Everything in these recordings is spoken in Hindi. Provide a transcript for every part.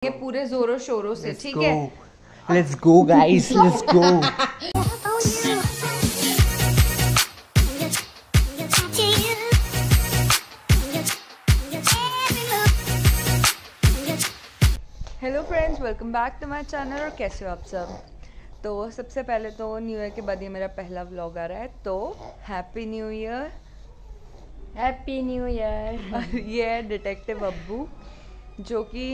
ये पूरे जोरों शोरों से, ठीक है? Let's go guys, let's go. Hello friends, welcome back to my channel. और कैसे हो आप सब? तो सबसे पहले तो न्यू ईयर के बाद ये मेरा पहला व्लॉग आ रहा है, तो happy new year. Happy new year. ये है डिटेक्टिव अब्बू, जो कि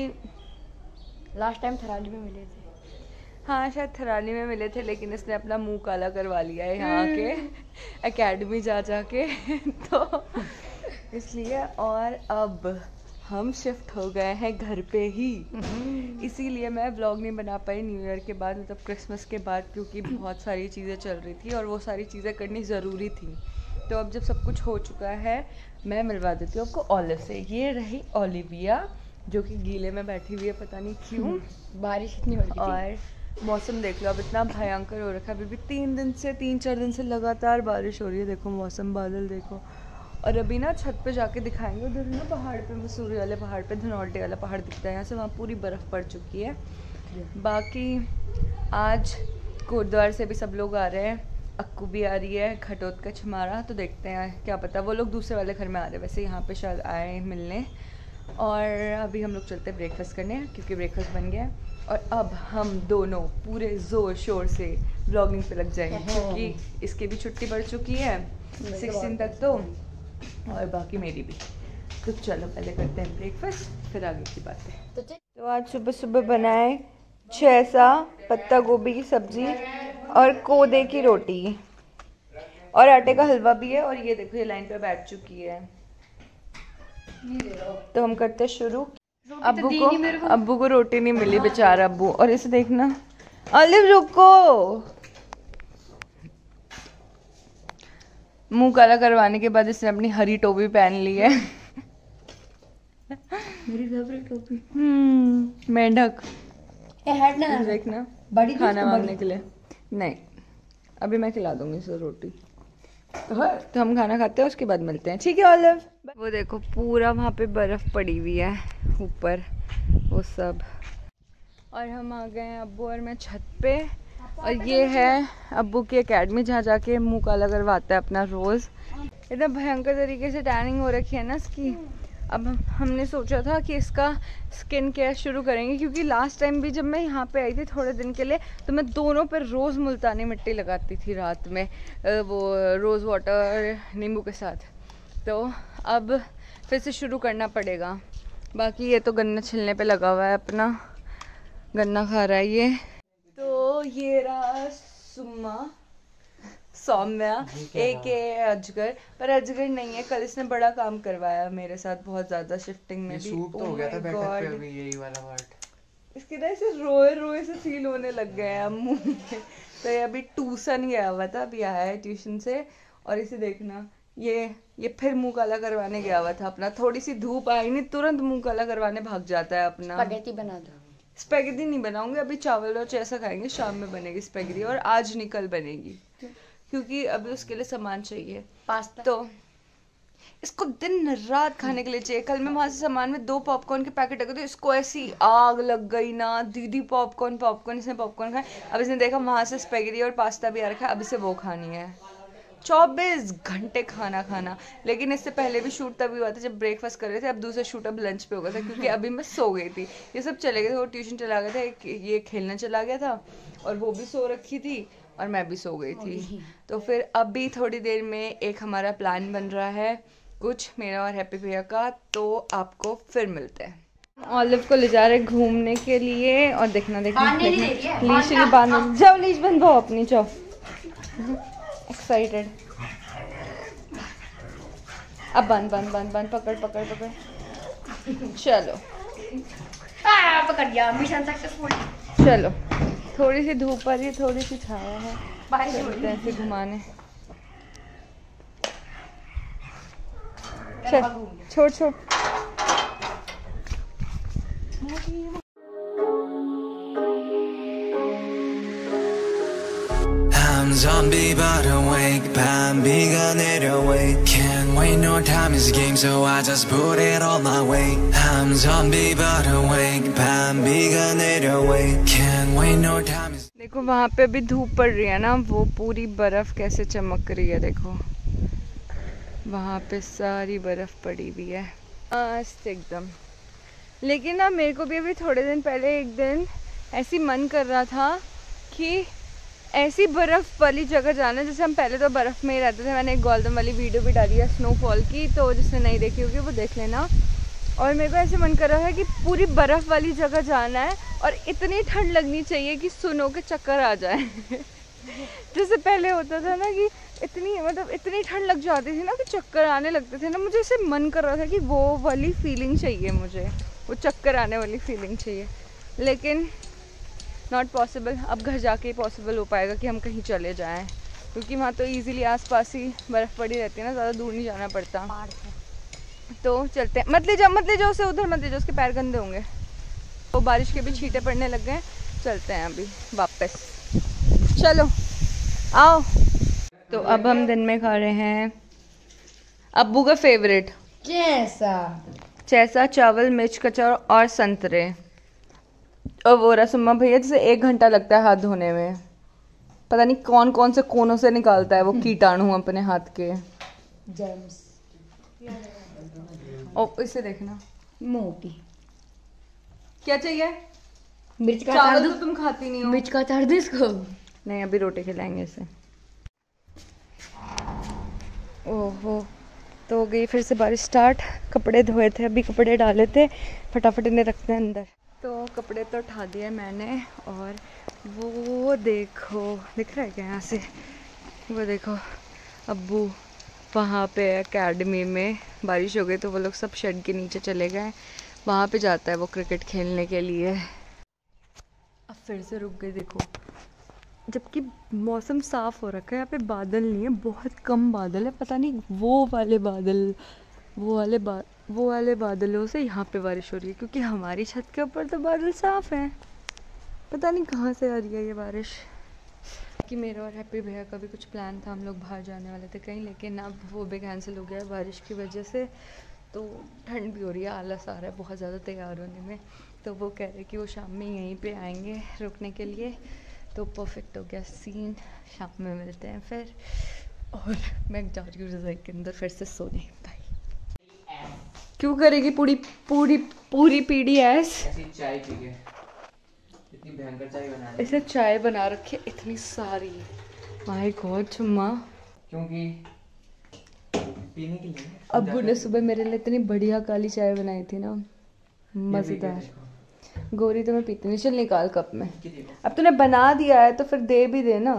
लास्ट टाइम थराली में मिले थे। हाँ, शायद थराली में मिले थे, लेकिन इसने अपना मुंह काला करवा लिया है यहाँ के एकेडमी जा के तो इसलिए। और अब हम शिफ्ट हो गए हैं घर पे ही, इसीलिए मैं व्लॉग नहीं बना पाई न्यू ईयर के बाद, मतलब क्रिसमस के बाद, क्योंकि बहुत सारी चीज़ें चल रही थी और वो सारी चीज़ें करनी ज़रूरी थी। तो अब जब सब कुछ हो चुका है, मैं मिलवा देती हूँ आपको ऑलिव से। ये रही ओलिविया, जो कि गीले में बैठी हुई है, पता नहीं क्यों। बारिश इतनी हो रही थी। और मौसम देख लो, अब इतना भयंकर हो रखा है। अभी भी 3-4 दिन से लगातार बारिश हो रही है। देखो मौसम, बादल देखो। और अभी ना छत पे जाके दिखाएंगे, उधर ना पहाड़ पे, मसूरी वाले पहाड़ पे धनौल्टी वाला पहाड़ दिखता है यहाँ से, वहाँ पूरी बर्फ़ पड़ चुकी है। बाकी आज गुरुद्वार से भी सब लोग आ रहे हैं, अक्कू भी आ रही है, घटोत्कच हमारा, तो देखते हैं, क्या पता वो लोग दूसरे वाले घर में आ रहे हैं, वैसे यहाँ पे शायद आए मिलने। और अभी हम लोग चलते हैं ब्रेकफास्ट करने, क्योंकि ब्रेकफास्ट बन गया है। और अब हम दोनों पूरे ज़ोर शोर से व्लॉगिंग पे लग जाएंगे, क्योंकि इसकी भी छुट्टी पड़ चुकी है 16 तक, तो और बाकी मेरी भी। तो चलो पहले करते हैं ब्रेकफास्ट, फिर आगे की बातें। तो आज सुबह सुबह बनाए 6 पत्ता गोभी की सब्जी और कोदे की रोटी, और आटे का हलवा भी है। और ये देखो, ये लाइन पे बैठ चुकी है। तो हम करते हैं शुरू। अब्बू को रोटी नहीं मिली, बेचारा अब्बू। और इसे देखना, ऑलिव रुको, मुंह काला करवाने के बाद इसने अपनी हरी टोपी पहन ली है। मेरी फेवरेट टोपी। मेंढक। ना देखना, बड़ी खाना मांगने के लिए। नहीं, अभी मैं खिला दूंगी इसे रोटी। तो हम खाना खाते हैं, उसके बाद मिलते हैं, ठीक है ऑलिव? वो देखो, पूरा वहाँ पे बर्फ पड़ी हुई है ऊपर, वो सब। और हम आ गए हैं अब्बू और मैं छत पे। और ये है अब्बू की एकेडमी, जहाँ जाके मुंह काला करवाता है अपना रोज़। इतना भयंकर तरीके से टैनिंग हो रखी है ना इसकी। अब हमने सोचा था कि इसका स्किन केयर शुरू करेंगे, क्योंकि लास्ट टाइम भी जब मैं यहाँ पे आई थी थोड़े दिन के लिए, तो मैं दोनों पर रोज़ मुल्तानी मिट्टी लगाती थी रात में, वो रोज़ वाटर नींबू के साथ। तो अब फिर से शुरू करना पड़ेगा। बाकी ये तो गन्ना छिलने पे लगा हुआ है, अपना गन्ना खा रहा है ये। तो ये रहा सौम्या, एक अजगर, पर अजगर नहीं है। कल इसने बड़ा काम करवाया मेरे साथ, बहुत ज्यादा शिफ्टिंग में भी। सूप तो हो गया था बैठक पे, अभी यही वाला पार्ट। इसके ना ऐसे रोए से फील होने लग गए हैं मुंह में। तो ये अभी ट्यूशन गया हुआ था, अभी आया है ट्यूशन से। और इसे देखना, ये फिर मुंह काला करवाने गया हुआ था अपना। थोड़ी सी धूप आई नहीं, तुरंत मुंह काला करवाने भाग जाता है अपना। स्पैगेटी बना दो। स्पैगेटी नहीं बनाऊंगी, अभी चावल और ऐसा खाएंगे, शाम में बनेगी स्पैगेटी। और आज नहीं, कल बनेगी, क्योंकि अभी उसके लिए सामान चाहिए, पास्ता। तो इसको दिन रात खाने के लिए चाहिए। कल मैं वहां से सामान में 2 पॉपकॉर्न के पैकेट रखे, तो इसको ऐसी आग लग गई ना, दीदी पॉपकॉर्न। इसने पॉपकॉर्न खाए, अब इसने देखा वहां से स्पैगेटी और पास्ता भी आ रखा है, अब इसे वो खानी है। 24 घंटे खाना। लेकिन इससे पहले भी शूट तभी हुआ था जब ब्रेकफास्ट कर रहे थे, अब दूसरा शूट अब लंच पे हो गया था, क्योंकि अभी मैं सो गई थी। ये सब चले गए थे, वो ट्यूशन चला गया था, ये खेलने चला गया था, और वो भी सो रखी थी, और मैं भी सो गई थी। तो फिर अभी थोड़ी देर में एक हमारा प्लान बन रहा है कुछ, मेरा और हैप्पी भैया का, तो आपको फिर मिलते हैं। ऑलिव को ले जा रहे घूमने के लिए। और देखना लीश बांध जाओ, लीश बंधवाओ अपनी, जाओ। एक्साइटेड। अब बंद, पकड़। चलो पकड़ दिया, मिशन सक्सेसफुल। चलो, थोड़ी सी धूप आ रही है, थोड़ी सी छाया है, चलते हैं ऐसे घुमाने। चल, छोड़। I'm I'm zombie but awake 밤비가 내려wake Can't wait no time is a game so I just put it all my way I'm zombie but awake 밤비가 내려wake Can't wait no time is देखो वहाँ पे अभी धूप पड़ रही है ना, वो पूरी बर्फ कैसे चमक रही है। देखो वहाँ पे सारी बर्फ पड़ी हुई है मस्त एकदम। लेकिन ना मेरे को भी अभी थोड़े दिन पहले एक दिन ऐसी मन कर रहा था कि ऐसी बर्फ़ वाली जगह जाना, जैसे हम पहले तो बर्फ़ में ही रहते थे। मैंने एक गोल्डन वाली वीडियो भी डाली है स्नोफॉल की, तो जिसने नहीं देखी होगी वो देख लेना। और मेरे को ऐसे मन कर रहा है कि पूरी बर्फ़ वाली जगह जाना है और इतनी ठंड लगनी चाहिए कि सुनो के चक्कर आ जाए। जैसे पहले होता था ना कि इतनी ठंड लग जाती थी ना कि चक्कर आने लगते थे ना। मुझे ऐसे मन कर रहा था कि वो वाली फीलिंग चाहिए, मुझे वो चक्कर आने वाली फीलिंग चाहिए। लेकिन नॉट पॉसिबल। अब घर जाके ही पॉसिबल हो पाएगा कि हम कहीं चले जाएं, क्योंकि वहाँ तो इजीली आसपास ही बर्फ़ पड़ी रहती है ना, ज़्यादा दूर नहीं जाना पड़ता। तो चलते हैं। मत ले जाओ उसे उधर मत ले जाओ, उसके पैर गंदे होंगे। तो बारिश के भी छींटे पड़ने लग गए। चलते हैं अभी वापस, चलो आओ। तो अब हम दिन में खा रहे हैं अब्बू का फेवरेट चैसा चावल, मिर्च कचौर और संतरे। और वो रसुम्मा भैया जैसे 1 घंटा लगता है हाथ धोने में, पता नहीं कौन कौन से कोनों से निकालता है वो कीटाणु अपने हाथ के जेम्स। और इसे देखना मोटी क्या चाहिए। मिर्च का चावल अचार तो तुम खाती नहीं हो। मिर्च का अचार दो इसको। नहीं अभी रोटी खिलाएंगे इसे। ओहो, तो हो गई फिर से बारिश स्टार्ट। कपड़े धोए थे, अभी कपड़े डाले थे, फटाफट इन्हें रखते हैं अंदर। तो कपड़े तो उठा दिए मैंने, और वो देखो दिख रहा है क्या यहाँ से, वो देखो अब्बू वहाँ पे एकेडमी में बारिश हो गई तो वो लोग सब शेड के नीचे चले गए। वहाँ पे जाता है वो क्रिकेट खेलने के लिए। अब फिर से रुक गई देखो, जबकि मौसम साफ़ हो रखा है। यहाँ पे बादल नहीं है, बहुत कम बादल है। पता नहीं वो वाले बादलों से यहाँ पे बारिश हो रही है, क्योंकि हमारी छत के ऊपर तो बादल साफ़ हैं। पता नहीं कहाँ से आ रही है ये बारिश। कि मेरा और हैप्पी भैया का भी कुछ प्लान था, हम लोग बाहर जाने वाले थे कहीं, लेकिन अब वो भी कैंसिल हो गया है बारिश की वजह से। तो ठंड भी हो रही है, आलस आ रहा है बहुत ज़्यादा तैयार होने में। तो वो कह रहे कि वो शाम में यहीं पे आएंगे रुकने के लिए। तो परफेक्ट हो गया सीन, शाम में मिलते हैं फिर। और मैं जा रही हूँ रज़ाई के अंदर फिर से सोने। बाय। क्यों करेगी पूरी पीढ़ी ऐस? ऐसी चाय पी के इतनी भयंकर चाय बना दी। इसे चाय बना रखी इतनी सारी, माय गॉड चुम्मा। क्योंकि पीने के लिए अब्बू ने सुबह मेरे लिए इतनी बढ़िया काली चाय बनाई थी ना, मज़ेदार। गोरी तो मैं पीती नहीं। चल निकाल कप में। अब तूने बना दिया है तो फिर दे भी दे ना।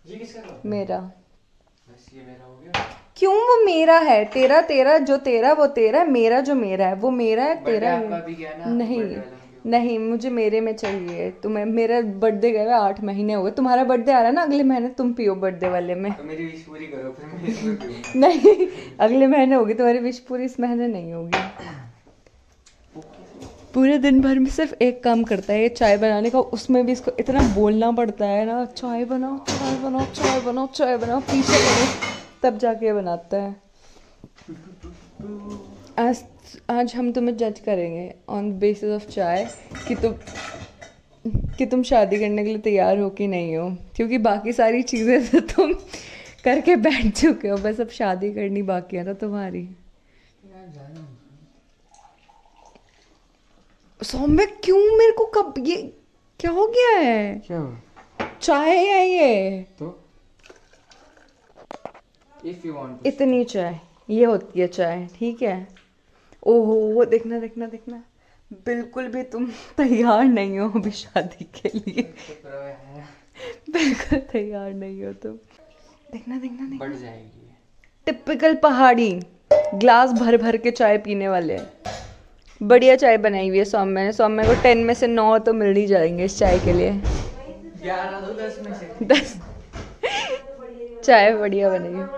ये किसका कप? मेरा। बस ये मेरा हो गया। क्यों? वो मेरा है। तेरा जो तेरा वो तेरा है, मेरा जो मेरा है वो मेरा है, तेरा आपका भी गया ना? नहीं मुझे मेरे में चाहिए। तुम्हें मेरा बर्थडे गया 8 महीने हो गए। तुम्हारा बर्थडे आ रहा है ना अगले महीने, तुम पियो बर्थडे वाले में। तो मेरी विश पूरी करो फिर मैं इसमें पीऊंगा। नहीं अगले महीने होगी तुम्हारी विश पूरी, इस महीने नहीं होगी। पूरे दिन भर में सिर्फ एक काम करता है ये चाय बनाने का, उसमें भी इसको इतना बोलना पड़ता है ना, चाय बनाओ चाय बनाओ चाय बनाओ चाय बनाओ, पीछे करो तब जाके बनाता है। आज हम तुम्हें जज करेंगे ऑन बेसिस ऑफ चाय कि तुम शादी करने के लिए तैयार हो कि नहीं हो, क्योंकि बाकी सारी चीज़ें तो तुम करके बैठ चुके हो, बस अब शादी करनी बाकी है तो तुम्हारी। सौम्य क्यों मेरे को कब ये क्या हो गया है? क्या चाय है ये तो? If you want to इतनी चाय ये होती है चाय, ठीक है। ओहो वो देखना देखना देखना, बिल्कुल भी तुम तैयार नहीं हो अभी शादी के लिए। बिल्कुल तैयार नहीं हो तुम। देखना देखना देखना, बढ़ जाएगी। टिपिकल पहाड़ी ग्लास भर भर के चाय पीने वाले। बढ़िया चाय बनाई हुई है सौम्य ने। सौम्य को 10 में से 9 तो मिल ही जाएंगे इस चाय के लिए। 11 तो 10 में से 10 चाय बढ़िया बनी है।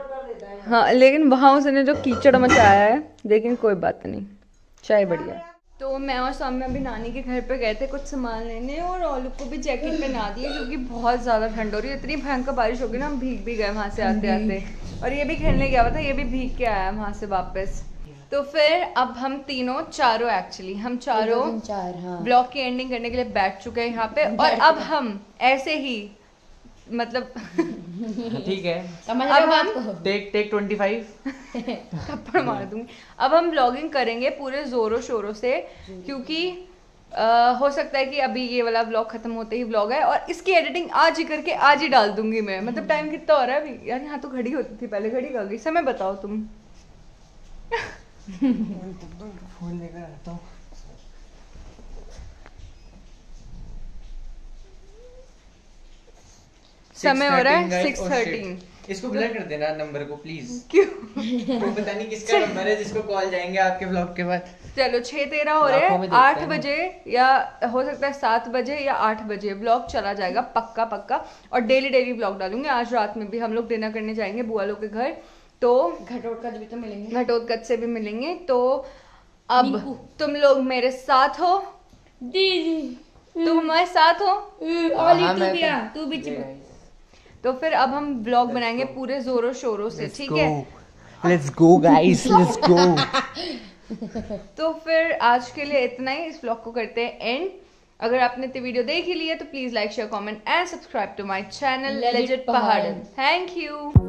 हाँ लेकिन वहाँ उसने जो कीचड़ मचाया है, लेकिन कोई बात नहीं, चाय बढ़िया। तो मैं और सौम्या अभी नानी के घर पे गए थे कुछ सामान लेने और ओलू को भी जैकेट पहना दिए क्योंकि बहुत ज़्यादा ठंड हो रही है। इतनी भयंकर बारिश हो गई ना, हम भीग भी गए वहाँ से आते आते। और ये भी खेलने गया हुआ था, ये भी भीग के आया वहाँ से वापस। तो फिर अब हम चारों एक्चुअली हम चारों ब्लॉग की एंडिंग करने के लिए बैठ चुके हैं यहाँ पे। और अब हम ऐसे ही मतलब ठीक है, अब हम टेक 25 थप्पड़ मार दूंगी। अब हम ब्लॉगिंग करेंगे पूरे जोरों शोरों से क्योंकि हो सकता है कि अभी ये वाला ब्लॉग खत्म होते ही ब्लॉग है और इसकी एडिटिंग आज ही करके आज ही डाल दूंगी मैं। मतलब टाइम कितना हो रहा है अभी यार? यहाँ तो घड़ी होती थी पहले, घड़ी कहाँ गई? समय बताओ तुम। फोन लेकर आता हूँ। समय हो रहा है 6:13। इसको ब्लर कर देना नंबर को प्लीज। क्यों? वो पता नहीं किसका नंबर है जिसको कॉल जाएंगे आपके ब्लॉग के बाद। चलो 6:13 हो रहे हैं, 8 बजे या हो सकता है 7 बजे या 8 बजे ब्लॉग चला जाएगा पक्का पक्का। और डेली ब्लॉग डालूंगी। आज रात में भी हम लोग डिनर करने जाएंगे बुआ लोग के घर, तो घटोत्कच भी तो मिलेंगे, घटोत्कच से भी मिलेंगे। तो अब तुम लोग मेरे साथ हो, दीदी तुम हमारे साथ हो, तू भी चिपक। तो फिर अब हम ब्लॉग बनाएंगे पूरे जोरों शोरों से, ठीक है? Let's go guys, let's go. तो फिर आज के लिए इतना ही, इस ब्लॉग को करते हैं एंड। अगर आपने तो वीडियो देख ही ली है तो please like share comment and subscribe to my channel legit पहाड़न। Thank you.